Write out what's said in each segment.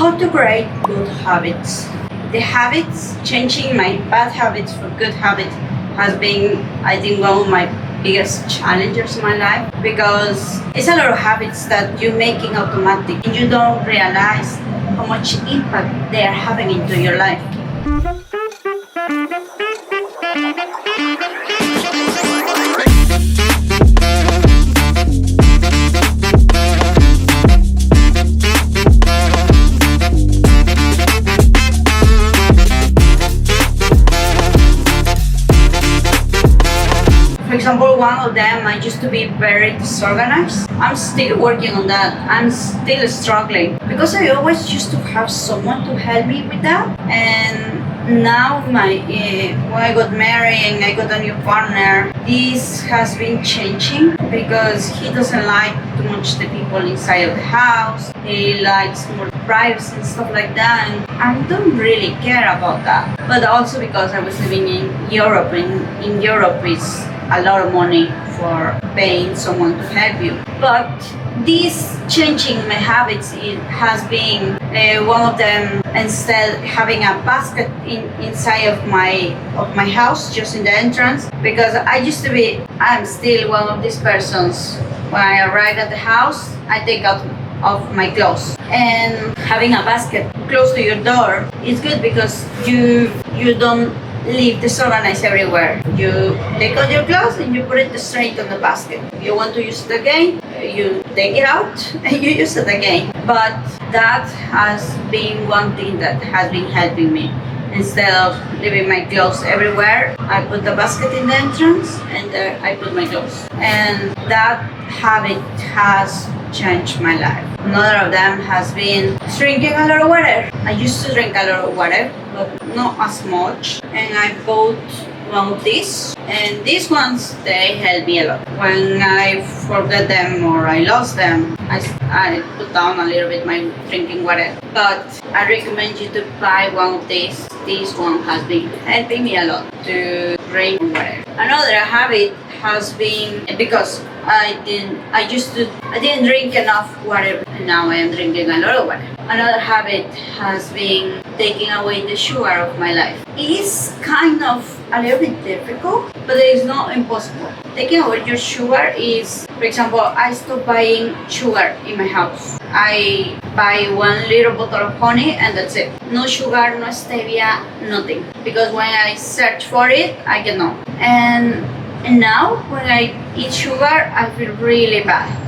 how to create good habits. The habits, changing my bad habits for good habits has been, I think, one of my biggest challenges in my life, because it's a lot of habits that you're making automatic and you don't realize how much impact they are having into your life. For example, one of them, I used to be very disorganized. I'm still working on that. I'm still struggling because I always used to have someone to help me with that. And now when I got married and I got a new partner, this has been changing because he doesn't like too much the people inside of the house. He likes more privacy and stuff like that, and I don't really care about that. But also because I was living in Europe, and in Europe is a lot of money for paying someone to help you. But this changing my habits, it has been one of them. Instead having a basket inside of my house, just in the entrance, because I'm still one of these persons. When I arrive at the house, I take out of my clothes, and having a basket close to your door is good because you don't leave disorganized everywhere. You take out your clothes and you put it straight on the basket. If you want to use it again, you take it out and you use it again. But that has been one thing that has been helping me. Instead of leaving my clothes everywhere, I put the basket in the entrance and there I put my clothes. And that habit has changed my life. Another of them has been drinking a lot of water. I used to drink a lot of water, but not as much. And I bought one of these, and these ones, they help me a lot. When I forget them or I lost them, I put down a little bit my drinking water. But I recommend you to buy one of these. This one has been helping me a lot to drink water. Another habit has been because I didn't drink enough water, and now I am drinking a lot of water. Another habit has been taking away the sugar of my life. It is kind of a little bit difficult, but it is not impossible. Taking away your sugar is, for example, I stopped buying sugar in my house. I buy 1 little bottle of honey and that's it. No sugar, no stevia, nothing. Because when I search for it, I get no. And now when I eat sugar, I feel really bad.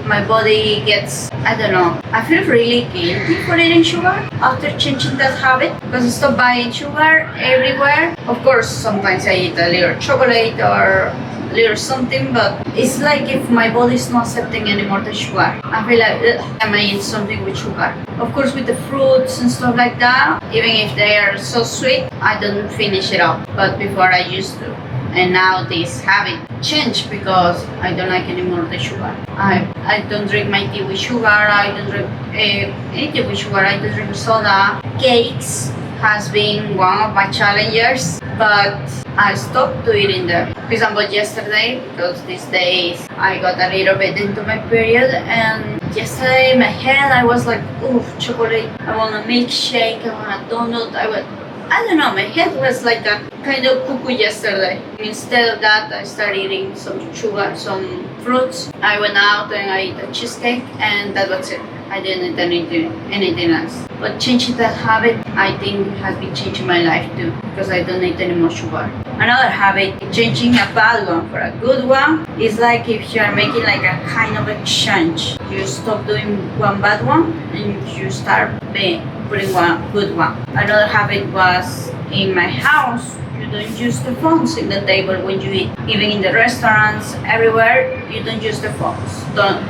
My body gets, I don't know, I feel really guilty for eating sugar after changing that habit, because I stopped buying sugar everywhere. Of course, sometimes I eat a little chocolate or a little something, but it's like if my body is not accepting anymore the sugar. I feel like I may eat something with sugar. Of course, with the fruits and stuff like that, even if they are so sweet, I don't finish it up. But before I used to. And now this habit changed because I don't like anymore the sugar. I don't drink my tea with sugar. I don't drink anything with sugar. I don't drink soda. Cakes has been one of my challenges, but I stopped to eating them. For example, yesterday, because these days I got a little bit into my period, and yesterday in my head I was like, ooh, chocolate. I want a milkshake. I want a donut. I don't know, my head was like a kind of cuckoo yesterday. Instead of that, I started eating some sugar, some fruits. I went out and I ate a cheesecake, and that was it. I didn't eat anything else. But changing that habit, I think, has been changing my life too, because I don't eat any more sugar. Another habit, changing a bad one for a good one, is like if you are making like a kind of exchange. You stop doing one bad one and you start putting one good one. Another habit was in my house, you don't use the phones in the table when you eat. Even in the restaurants, everywhere, you don't use the phones.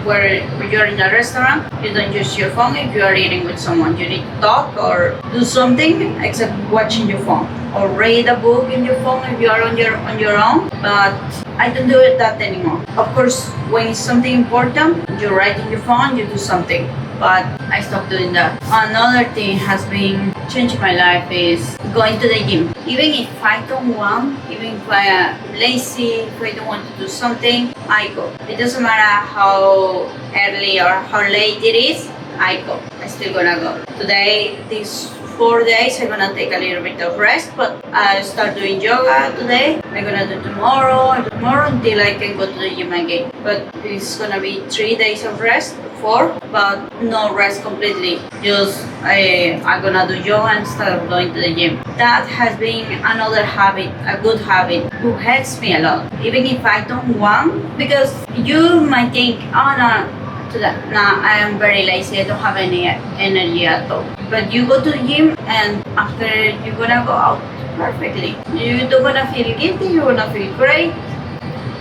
Where you're in a restaurant, you don't use your phone if you are eating with someone. You need to talk or do something except watching your phone, or read a book in your phone if you are on your own. But I don't do that anymore. Of course, when it's something important, you write in your phone, you do something. But I stopped doing that. Another thing has been changing my life is going to the gym. Even if I don't want, even if I am lazy, if I don't want to do something, I go. It doesn't matter how early or how late it is, I go. I still gonna go. Today, these 4 days, I'm gonna take a little bit of rest, but I start doing yoga today. I'm gonna do tomorrow until I can go to the gym again. But it's gonna be 3 days of rest, 4, but no rest completely. Just I'm gonna do yoga instead of going to the gym. That has been another habit, a good habit, who helps me a lot. Even if I don't want, because you might think, oh no, I am very lazy, I don't have any energy at all. But you go to the gym and after you're gonna go out perfectly. You don't gonna feel guilty, you're gonna feel great.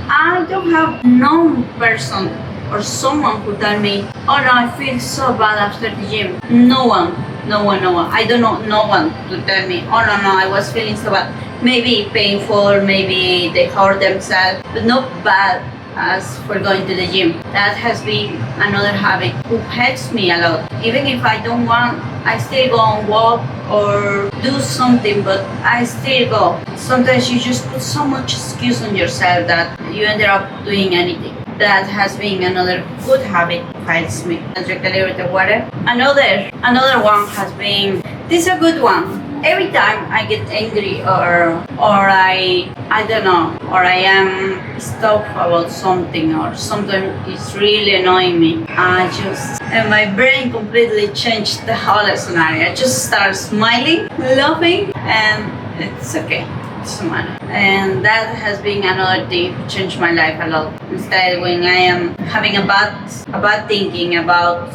I don't have no person or someone who tell me, oh no, I feel so bad after the gym. No one. I don't know no one to tell me, oh no, I was feeling so bad. Maybe painful, maybe they hurt themselves, but not bad as for going to the gym. That has been another habit who helps me a lot. Even if I don't want, I still go and walk or do something, but I still go. Sometimes you just put so much excuse on yourself that you end up doing anything. That has been another good habit helps me. I drink a little bit of water. Another one has been, this is a good one. Every time I get angry or I don't know, or I am stuck about something or something is really annoying me, and my brain completely changed the whole scenario. I just start smiling, laughing, and it's okay. It doesn't matter. And that has been another thing to change my life a lot. Instead, when I am having a bad thinking about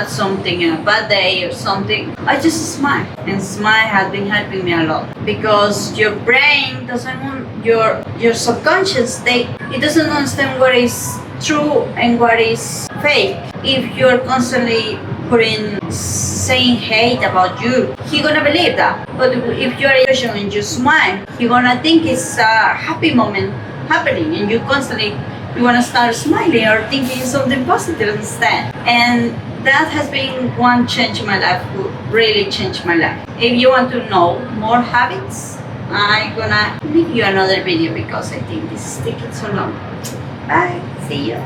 something, a bad day or something, I just smile. And smile has been helping me a lot. Because your brain doesn't, your subconscious state, it doesn't understand what is true and what is fake. If you're constantly saying hate about you, he gonna believe that. But if you're illusion and you smile, he gonna think it's a happy moment happening, and you wanna start smiling or thinking something positive instead. And that has been one change in my life, who really changed my life. If you want to know more habits, I'm gonna leave you another video because I think this is taking so long. Bye, see you.